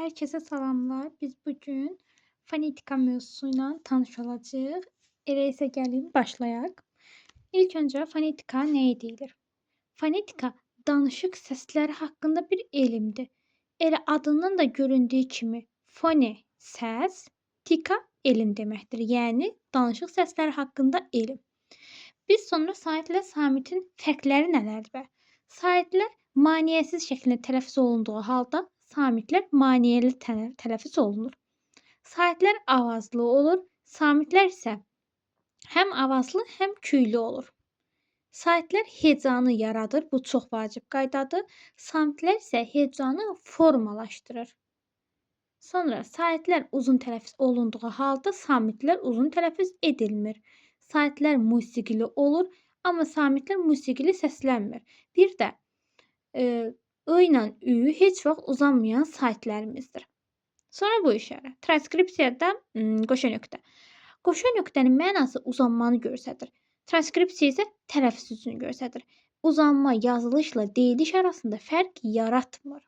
Herkese selamlar. Biz bugün fonetika mövzusuyla tanış olacağıq. Elə isə gəlin başlayaq. İlk öncə fonetika nəyə deyilir? Fonetika danışıq səsləri haqqında bir elmdir. Elə adından da göründüyü kimi fone səs, tika elm deməkdir. Yəni danışıq səsləri haqqında elm. Biz sonra Sait ilə Samitin fərqləri nələrdir? Saitlər maneəsiz şəklində tələffüz olunduğu halda Samitlər maneəli tələffüz olunur. Saitlər avazlı olur, Samitlər isə həm avazlı, həm küylü olur. Saitlər hecanı yaradır, bu çox vacib qaydadır. Samitlər isə hecanı formalaşdırır. Sonra saitlər uzun tələffüz olunduğu halda samitlər uzun tələffüz edilmir. Saitlər musiqili olur, amma samitlər musiqili səslənmir. Bir də I ilə Ü heç vaxt uzanmayan saitlərimizdir. Sonra bu işarə. Transkripsiyada qoşa nöqtə. Qoşa nöqtənin mənası uzanmanı göstərir. Transkripsiya isə tələffüz üzünü göstərir. Uzanma yazılışla deyiliş arasında fərq yaratmır.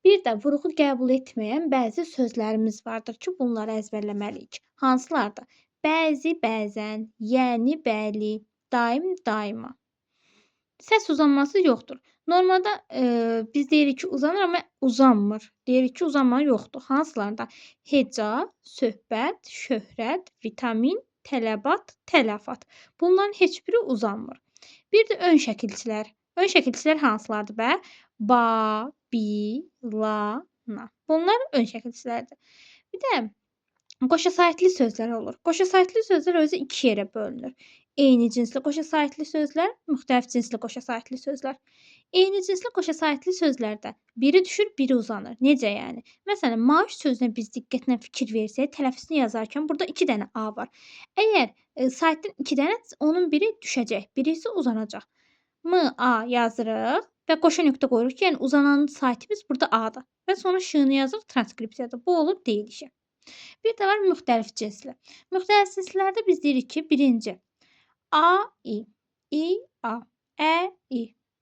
Bir də vurğu qəbul etməyən bəzi sözlərimiz vardır ki, bunları əzbərləməliyik. Hansılardır? Bəzi, bəzən, yəni, bəli, daim, daima. Səs uzanması yoxdur. Normalda biz deyirik ki, uzanır, amma uzanmır. Deyirik ki, uzanma yoxdur. Hansılarında? Heca, söhbət, şöhrət, vitamin, tələbat, tələfat. Bunların heç biri uzanmır. Bir də ön şəkilçilər. Ön şəkilçilər hansılardır bə? Ba, bi, la, na. Bunlar ön şəkilçilərdir. Bir də qoşa saitli sözlər olur. Qoşa saitli sözlər özü iki yerə bölünür. Eyni cinsli qoşa saitli sözlər, müxtəlif cinsli qoşa saitli sözlər. Eyni cinsli qoşa saitli sözlərdə biri düşür, biri uzanır. Necə yəni? Məsələn, maaş sözünə biz diqqətlə fikir versək, tələffüzünü yazarkən burada 2 dənə A var. Əgər saitdən 2 dənə, onun biri düşəcək, birisi uzanacaq. M-A yazırıq və qoşa nöqtə qoyuruq ki, yəni uzananın saitimiz burada A-dır. Və sonra şığını yazırıq transkripsiyada. Bu olur deyilişi. Bir də var müxtəlif cinsli. Müxtəlif cinslərdə biz deyirik ki, birinci A, I, A,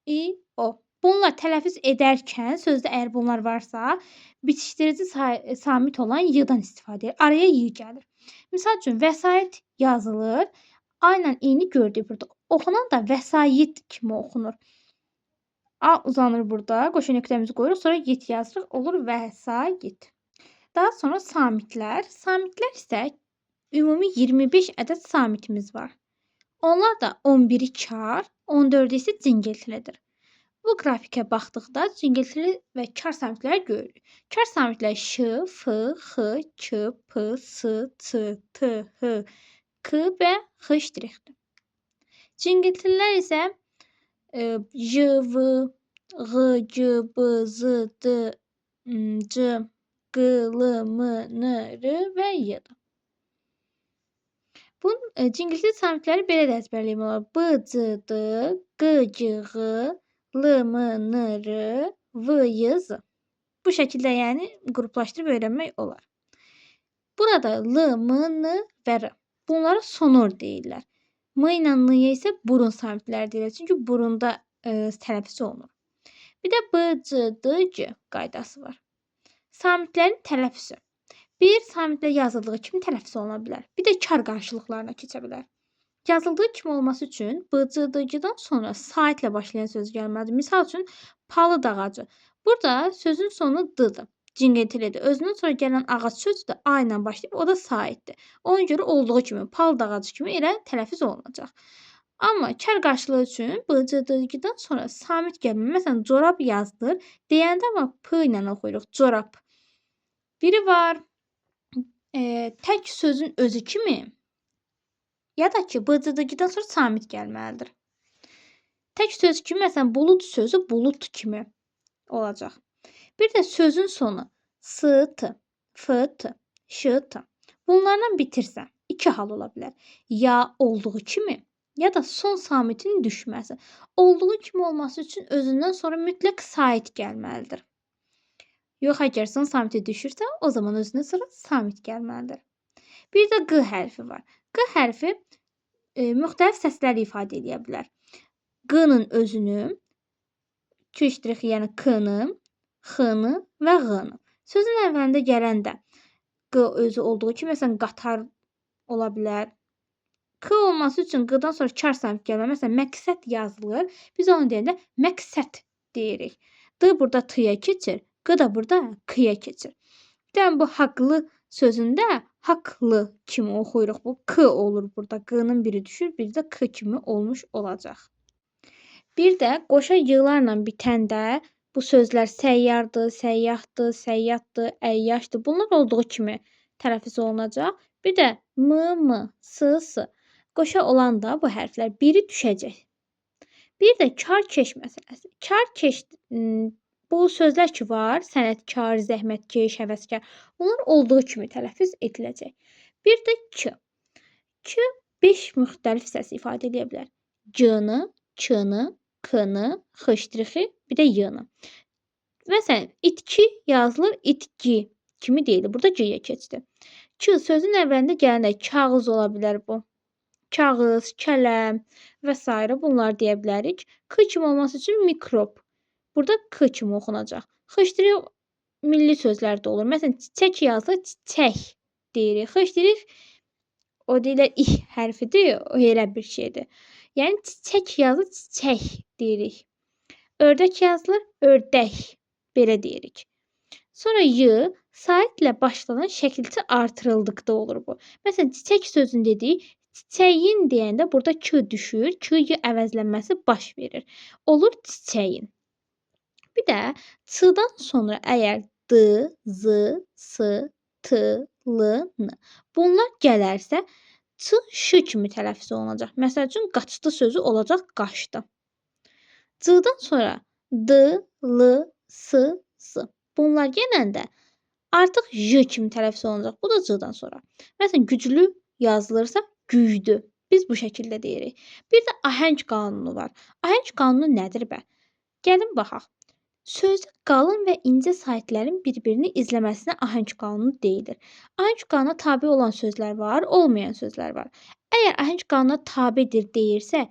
I, O. Bunlar tələffüz edərkən sözdə əgər bunlar varsa, bitişdirici samit olan Y-dan istifadə edir. Araya Y gəlir. Misal üçün, vəsait yazılır. A ilə I-ni gördük burada. Oxunan da vəsait kimi oxunur. A uzanır burada. Qoşa nöqtəmizi qoyuruq. Sonra yit yazırıq. Olur vəsait. Daha sonra samitlər. Samitlər isə ümumi 25 ədəd samitimiz var. Onlar da 11-i kar, 14-ü isə cingiltilidir. Bu qrafikə baxdıqda cingiltili və kar samitləri görürük. Kar samitlər Ş, F, X, K, P, S, Ç, T, H, K və X ştrixdir. Cingiltililər isə J, V, G, C, B, Z, D, C, Q, L, M, N, R və Y-dir. Bunun cingiltili samitləri belə də əzbərləmək olar. B, C, D, Q, C, G, L, M, N, R, V, Y, Z. Bu şəkildə yəni qruplaşdırıb öyrənmək olar. Burada L, M, N və R. Bunlara sonor deyirlər. M ilə N-yə isə burun samitləri deyilir. Çünki burunda tələffüz olunur. Bir də B, C, D, C qaydası var. Samitlərin tələffüzü. Bir samitlə yazıldığı kimi tələffüz oluna bilər. Bir də kar qarşılıqlarına keçə bilər. Yazıldığı kimi olması üçün B-C-D-C-dan sonra saitlə başlayan söz gəlməlidir. Misal üçün, palıd ağacı. Burada sözün sonu D-dır. Cingiltilidir. Özündən sonra gələn ağac sözü də A ilə başlayıb, o da saitdir. Ona görə olduğu kimi, palıd ağacı kimi elə tələffüz olunacaq. Amma kar qarşılığı üçün B-C-D-C-dan sonra samit gəlmir. Məsələn, corab yazdır. Deyəndə amma P ilə oxuyuruq. Corab. Biri var. Tək sözün özü kimi ya da ki, B-C-D-C-dan sonra samit gəlməlidir. Tək söz kimi, məsələn, bulud sözü bulut kimi olacaq. Bir də sözün sonu S-T, F-T, Ş-T. Bunlarla bitirsən, 2 hal ola bilər. Ya olduğu kimi, ya da son samitin düşməsi. Olduğu kimi olması üçün özündən sonra mütləq sait gəlməlidir. Yox, əgər son samiti düşürsə, o zaman özündən sonra samit gəlməlidir. Bir də Q hərfi var. Q hərfi müxtəlif səsləri ifadə edə bilər. Q-nın özünü, Q ştrixi, yəni K-nı, X-nı və Ğ-nı. Sözün əvvəlində gələn də q özü olduğu kimi, məsələn, qatar ola bilər. K olması üçün q-dan sonra kar saat gəlməli. Məsələn, məqsəd yazılır. Biz onu deyəndə məqsəd deyirik. D burada t-ya keçir, q da burada k-ya keçir. Bir dənə bu haqlı sözündə haqlı kimi oxuyuruq. Bu k olur burada. Q-nın biri düşür, biri də k kimi olmuş olacaq. Bir də qoşa y-larla bitəndə bu sözlər səyyardır, səyyahdır, səyyaddır, əyyaşdır. Bunlar olduğu kimi tələffüz olunacaq. Bir də m, s. Qoşa olanda bu hərflər biri düşəcək. Bir də karkeş məsələsi. Karkeş bu sözlər ki var, sənətkar, zəhmətkeş, həvəskar. Bunlar olduğu kimi tələffüz ediləcək. Bir də k. K 5 müxtəlif səs ifadə edə bilər. C-ni, ç-ni, k-ni, x-i, bir də y-ni. Məsələn, itki yazılır, itki kimi deyilir. Burada g-yə keçdi. K sözün əvvəlində gələndə kağız ola bilər bu. Kağız, kələm və s. bunlar deyə bilərik. K kimi olması üçün mikrob. Burada k kimi oxunacaq. X-i milli sözlərdə olur. Məsələn, çiçək yazılır, çiçək deyirik. X-i o deyirlər ih hərfidir, o elə bir şeydir. Yəni çiçək yazılır, çiçək deyirik. Ördək yazılır, ördək. Belə deyirik. Sonra y saitlə başlanan şəkilçi artırıldıqda olur bu. Məsələn, çiçək sözünü dedik, çiçəyin deyəndə burada k düşür, k-yi əvəzlənməsi baş verir. Olur çiçəyin. Bir də ç-dan sonra əgər d, z, s, t, l, n bunlar gələrsə, ç, ş kimi tələffüz olunacaq. Məsəl üçün, qaçdı sözü olacaq qaçdı. C-dan sonra d, l, s, s. Bunlar gələndə artıq j kimi tələffüz olunacaq. Bu da c-dan sonra. Məsələn, güclü yazılırsa güclü. Biz bu şəkildə deyirik. Bir də ahəng qanunu var. Ahəng qanunu nədir bə? Gəlin baxaq. Sözdə qalın və incə saitlərin bir-birini izləməsinə ahəng qanunu deyilir. Ahəng qanuna tabe olan sözlər var, olmayan sözlər var. Əgər ahəng qanuna tabedir deyirsə,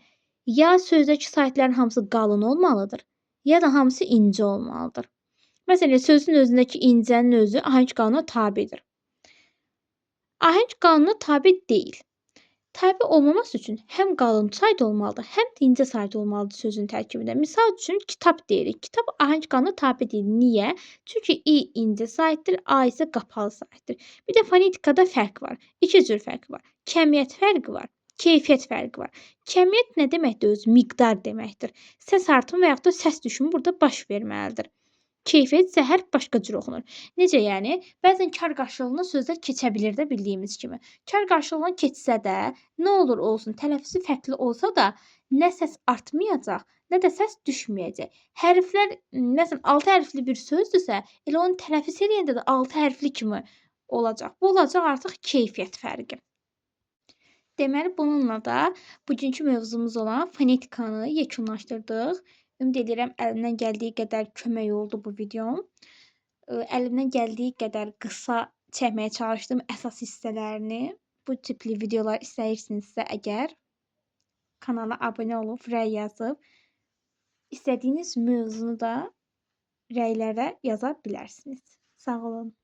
ya sözdəki saitlərin hamısı qalın olmalıdır, ya da hamısı incə olmalıdır. Məsələn, sözün özündəki incənin özü ahəng qanuna tabedir. Ahəng qanuna tabe deyil. Tabe olmaması üçün həm qalın sayt olmalıdır, həm də incə sayt olmalıdır sözün tərkibində. Misal üçün, kitab deyirik. Kitab ahəng qanuna tabe deyil. Niyə? Çünki i incə saytdır, a isə qapalı saytdır. Bir də fonetikada fərq var. İki cür fərq var. Kəmiyyət fərqi var, keyfiyyət fərqi var. Kəmiyyət nə deməkdir? Öz miqdar deməkdir. Səs artımı və yaxud da səs düşümü burada baş verməlidir. Keyfiyyət isə hər başqa cür oxunur. Necə yəni? Bəzən kar qarşılığında sözlər keçə bilir də bildiyimiz kimi. Kar qarşılığına keçsə də, nə olur olsun, tələffüzü fərqli olsa da, nə səs artmayacaq, nə də səs düşməyəcək. Hərflər, məsələn, 6 hərfli bir sözdürsə, elə onu tələffüz edəndə də 6 hərfli kimi olacaq. Bu olacaq artıq keyfiyyət fərqi. Deməli, bununla da bugünkü mövzumuz olan fonetikanı yekunlaşdırdıq. Ümid edirəm əlimdən gəldiyi qədər kömək oldu bu videom. Əlimdən gəldiyi qədər qısa çəkməyə çalışdım əsas hissələrini. Bu tipli videolar istəyirsinizsə əgər kanala abunə olub, rəy yazıb, istədiyiniz mövzunu da rəylərə yaza bilərsiniz. Sağ olun.